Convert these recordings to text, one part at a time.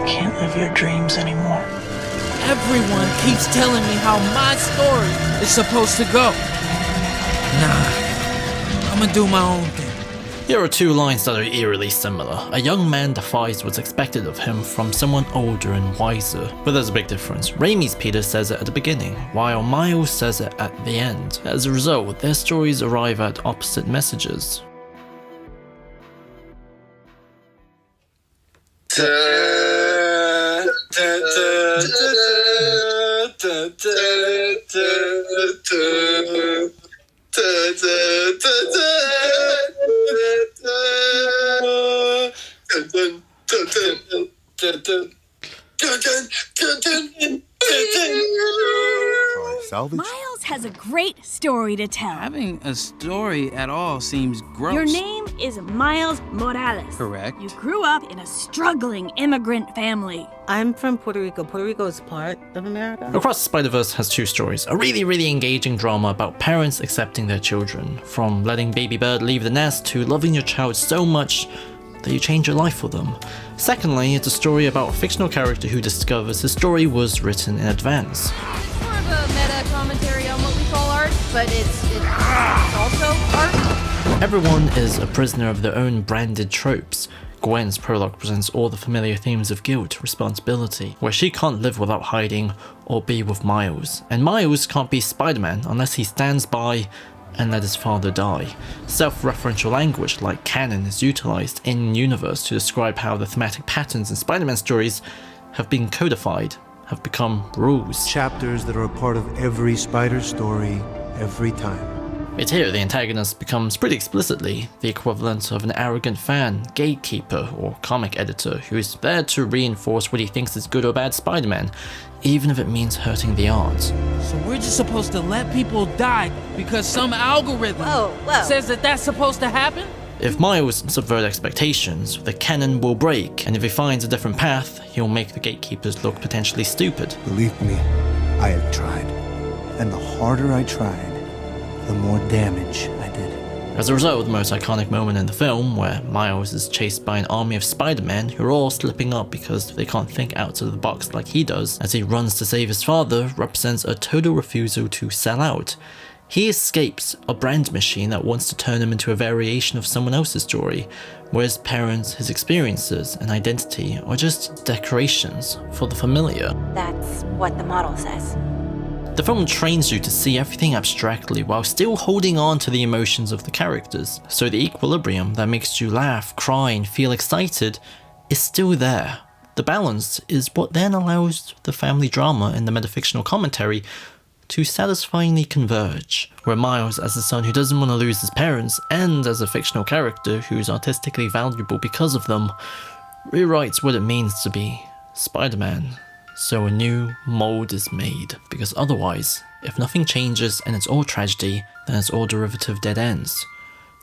can't live your dreams anymore. Everyone keeps telling me how my story is supposed to go. Nah, I'm gonna do my own thing. Here are two lines that are eerily similar. A young man defies what's expected of him from someone older and wiser. But there's a big difference. Raimi's Peter says it at the beginning, while Miles says it at the end. As a result, their stories arrive at opposite messages. Salvage? Miles has a great story to tell. Having a story at all seems gross. Your name is Miles Morales. Correct. You grew up in a struggling immigrant family. I'm from Puerto Rico. Puerto Rico is part of America. Across the Spider-Verse has two stories. A really engaging drama about parents accepting their children. From letting baby bird leave the nest to loving your child so much that you change your life for them. Secondly, it's a story about a fictional character who discovers his story was written in advance. More of a meta commentary on what we call art, but it's also art. Everyone is a prisoner of their own branded tropes. Gwen's prologue presents all the familiar themes of guilt, responsibility, where she can't live without hiding or be with Miles. And Miles can't be Spider-Man unless he stands by and let his father die. Self-referential language like canon is utilized in-universe to describe how the thematic patterns in Spider-Man stories have been codified, have become rules. Chapters that are a part of every Spider story, every time. It's here the antagonist becomes pretty explicitly the equivalent of an arrogant fan, gatekeeper, or comic editor who's there to reinforce what he thinks is good or bad Spider-Man, even if it means hurting the art. So we're just supposed to let people die because some algorithm says that that's supposed to happen? If Miles subverts expectations, the canon will break, and if he finds a different path, he'll make the gatekeepers look potentially stupid. Believe me, I have tried. And the harder I tried, the more damage I did. As a result, the most iconic moment in the film, where Miles is chased by an army of Spider-Men who are all slipping up because they can't think outside of the box like he does, as he runs to save his father, represents a total refusal to sell out. He escapes a brand machine that wants to turn him into a variation of someone else's story, where his parents, his experiences, and identity are just decorations for the familiar. That's what the model says. The film trains you to see everything abstractly while still holding on to the emotions of the characters, so the equilibrium that makes you laugh, cry, and feel excited is still there. The balance is what then allows the family drama and the metafictional commentary to satisfyingly converge, where Miles, as a son who doesn't want to lose his parents, and as a fictional character who's artistically valuable because of them, rewrites what it means to be Spider-Man. So a new mold is made, because otherwise, if nothing changes and it's all tragedy, then it's all derivative dead ends.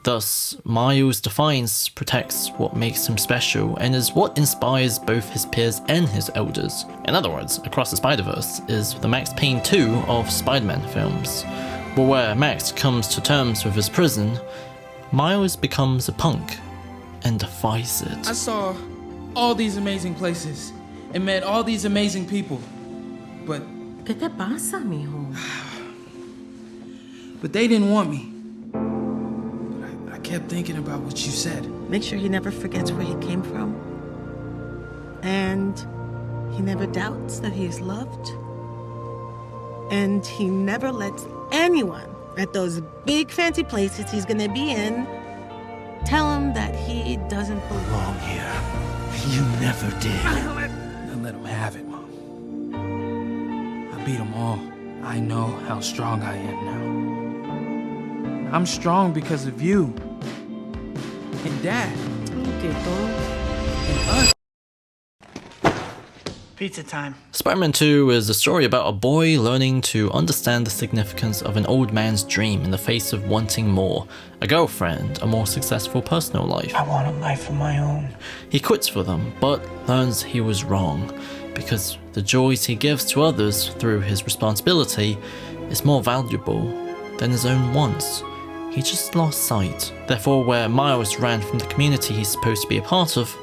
Thus, Miles' defiance protects what makes him special and is what inspires both his peers and his elders. In other words, Across the Spider-Verse is the Max Payne 2 of Spider-Man films, but where Max comes to terms with his prison, Miles becomes a punk and defies it. I saw all these amazing places and met all these amazing people, but ¿Qué te pasa, mijo? but they didn't want me. But I kept thinking about what you said. Make sure he never forgets where he came from. And he never doubts that he is loved. And he never lets anyone at those big fancy places he's gonna be in tell him that he doesn't belong here. You never did. And let them have it, Mom. I beat them all. I know how strong I am now. I'm strong because of you. And Dad. And us. Pizza time. Spider-Man 2 is a story about a boy learning to understand the significance of an old man's dream in the face of wanting more. A girlfriend, a more successful personal life. I want a life of my own. He quits for them, but learns he was wrong, because the joys he gives to others through his responsibility is more valuable than his own wants. He just lost sight. Therefore, where Miles ran from the community he's supposed to be a part of,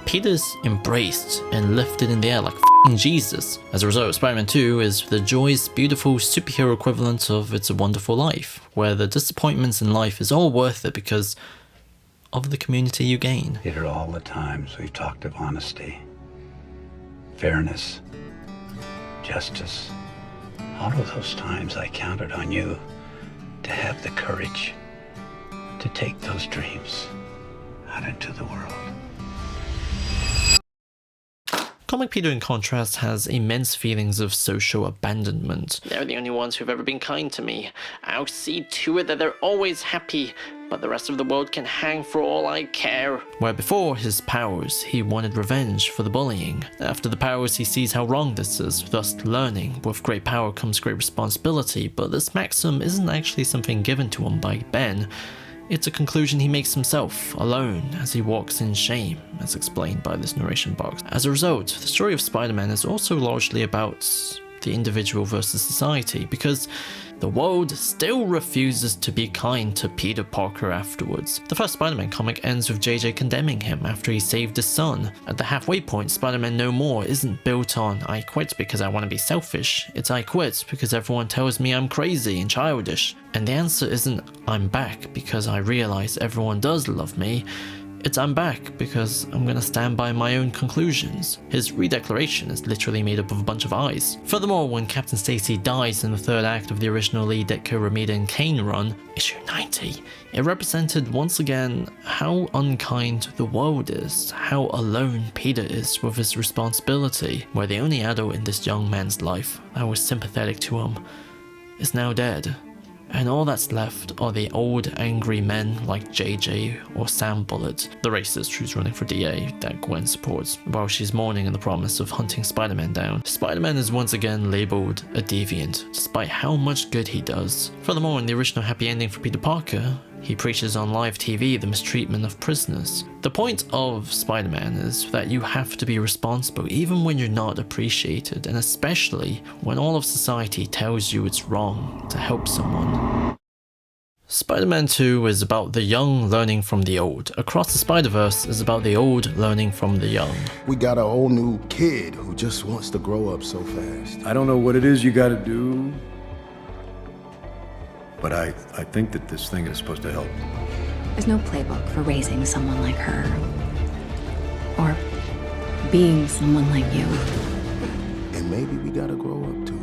Peter's embraced and lifted in the air like f***ing Jesus. As a result, Spider-Man 2 is the joyous, beautiful superhero equivalent of It's a Wonderful Life, where the disappointments in life is all worth it because of the community you gain. Peter, all the times we've talked of honesty, fairness, justice, all of those times I counted on you to have the courage to take those dreams out into the world. Comic Peter, in contrast, has immense feelings of social abandonment. They're the only ones who've ever been kind to me. I'll see to it that they're always happy, but the rest of the world can hang for all I care. Where before his powers, he wanted revenge for the bullying. After the powers, he sees how wrong this is, thus learning. With great power comes great responsibility, but this maxim isn't actually something given to him by Ben. It's a conclusion he makes himself, alone, as he walks in shame, as explained by this narration box. As a result, the story of Spider-Man is also largely about the individual versus society, because the world still refuses to be kind to Peter Parker afterwards. The first Spider-Man comic ends with JJ condemning him after he saved his son. At the halfway point, Spider-Man No More isn't built on I quit because I want to be selfish, it's I quit because everyone tells me I'm crazy and childish. And the answer isn't I'm back because I realize everyone does love me. It's I'm back because I'm gonna stand by my own conclusions. His redeclaration is literally made up of a bunch of eyes. Furthermore, when Captain Stacy dies in the third act of the original Lee Ditko, Romita and Kane run, issue 90, it represented once again how unkind the world is, how alone Peter is with his responsibility, where the only adult in this young man's life that was sympathetic to him is now dead. And all that's left are the old angry men like JJ or Sam Bullitt, the racist who's running for DA that Gwen supports, while she's mourning in the promise of hunting Spider-Man down. Spider-Man is once again labelled a deviant, despite how much good he does. Furthermore, in the original happy ending for Peter Parker, he preaches on live TV the mistreatment of prisoners. The point of Spider-Man is that you have to be responsible even when you're not appreciated, and especially when all of society tells you it's wrong to help someone. Spider-Man 2 is about the young learning from the old. Across the Spider-Verse is about the old learning from the young. We got a whole new kid who just wants to grow up so fast. I don't know what it is you gotta do, but I think that this thing is supposed to help. There's no playbook for raising someone like her. Or being someone like you. And maybe we gotta grow up too.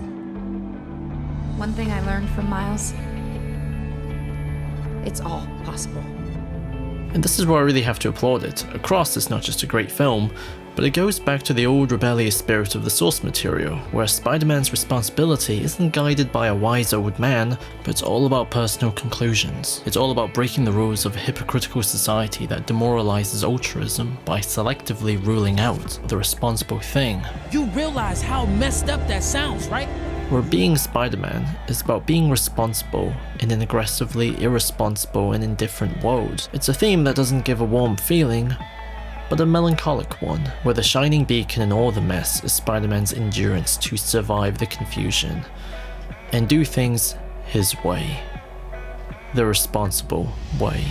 One thing I learned from Miles, it's all possible. And this is where I really have to applaud it. Across, it's not just a great film, but it goes back to the old rebellious spirit of the source material, where Spider-Man's responsibility isn't guided by a wise old man, but it's all about personal conclusions. It's all about breaking the rules of a hypocritical society that demoralizes altruism by selectively ruling out the responsible thing. You realize how messed up that sounds, right? Where being Spider-Man is about being responsible in an aggressively irresponsible and indifferent world. It's a theme that doesn't give a warm feeling, but a melancholic one, where the shining beacon in all the mess is Spider-Man's endurance to survive the confusion and do things his way, the responsible way.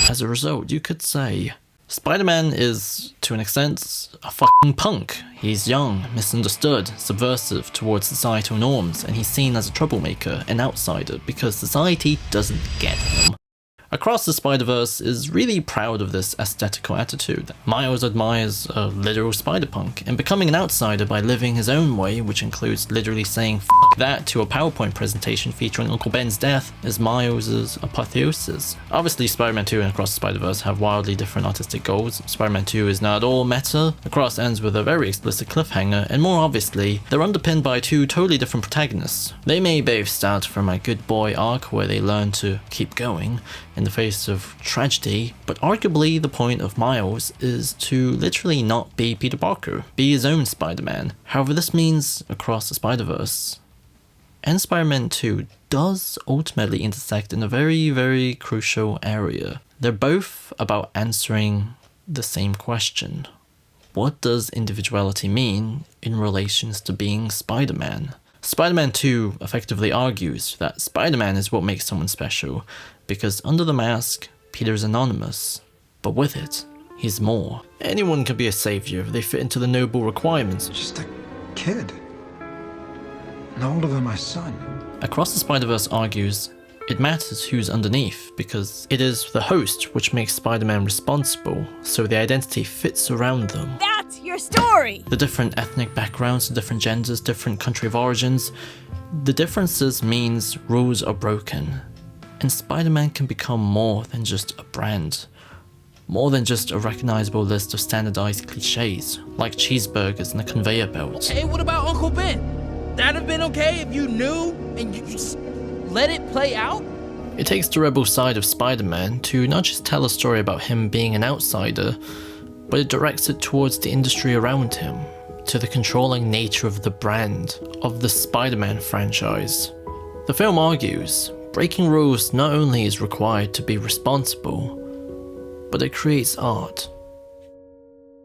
As a result, you could say Spider-Man is, to an extent, a fucking punk. He's young, misunderstood, subversive towards societal norms, and he's seen as a troublemaker, an outsider, because society doesn't get him. Across the Spider-Verse is really proud of this aesthetical attitude. Miles admires a literal Spider-Punk, and becoming an outsider by living his own way, which includes literally saying "fuck that" to a PowerPoint presentation featuring Uncle Ben's death, is Miles' apotheosis. Obviously, Spider-Man 2 and Across the Spider-Verse have wildly different artistic goals. Spider-Man 2 is not at all meta, Across ends with a very explicit cliffhanger, and more obviously, they're underpinned by two totally different protagonists. They may both start from a good boy arc where they learn to keep going in the face of tragedy, but arguably the point of Miles is to literally not be Peter Parker, be his own Spider-Man. However, this means Across the Spider-Verse and Spider-Man 2 does ultimately intersect in a very, very crucial area. They're both about answering the same question. What does individuality mean in relations to being Spider-Man? Spider-Man 2 effectively argues that Spider-Man is what makes someone special, because under the mask, Peter's anonymous, but with it, he's more. Anyone can be a savior if they fit into the noble requirements. Just a kid. No older than my son. Across the Spider-Verse argues, it matters who's underneath, because it is the host which makes Spider-Man responsible, so the identity fits around them. That's your story! The different ethnic backgrounds, the different genders, different country of origins, the differences means rules are broken. And Spider-Man can become more than just a brand. More than just a recognizable list of standardized cliches, like cheeseburgers and a conveyor belt. Hey, what about Uncle Ben? That'd have been okay if you knew and you just let it play out? It takes the rebel side of Spider-Man to not just tell a story about him being an outsider, but it directs it towards the industry around him, to the controlling nature of the brand, of the Spider-Man franchise. The film argues, breaking rules not only is required to be responsible, but it creates art.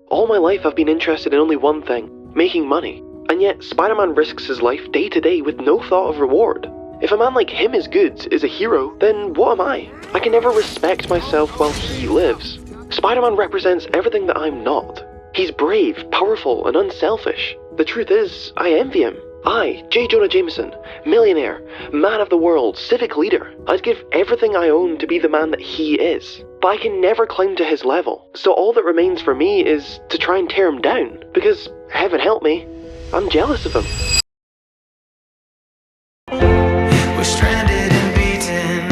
All my life I've been interested in only one thing, making money. And yet Spider-Man risks his life day to day with no thought of reward. If a man like him is good, is a hero, then what am I? I can never respect myself while he lives. Spider-Man represents everything that I'm not. He's brave, powerful, and unselfish. The truth is, I envy him. I, J. Jonah Jameson, millionaire, man of the world, civic leader. I'd give everything I own to be the man that he is. But I can never climb to his level. So all that remains for me is to try and tear him down. Because, heaven help me, I'm jealous of him. We're stranded and beaten,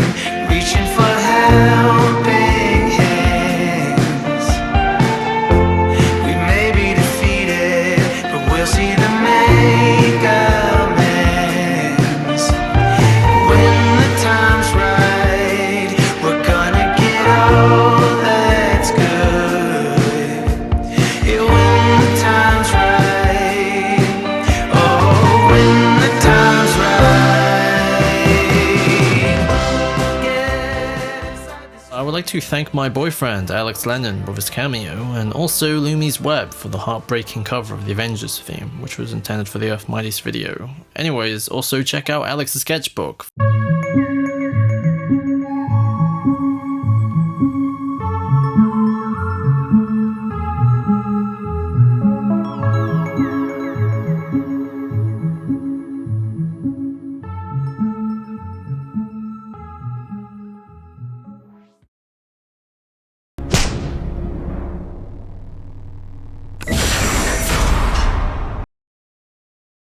reaching for helping hands. We may be defeated, but we'll see them make amends. When the time's right, we're gonna get all that's good. Yeah, when the time's right, oh, when the time's right. I would like to thank my boyfriend, Alex Lennon, with his cameo, and also Lumi's Web for the heartbreaking cover of the Avengers theme, which was intended for the Earth Mightiest video. Anyways, also check out Alex's sketchbook.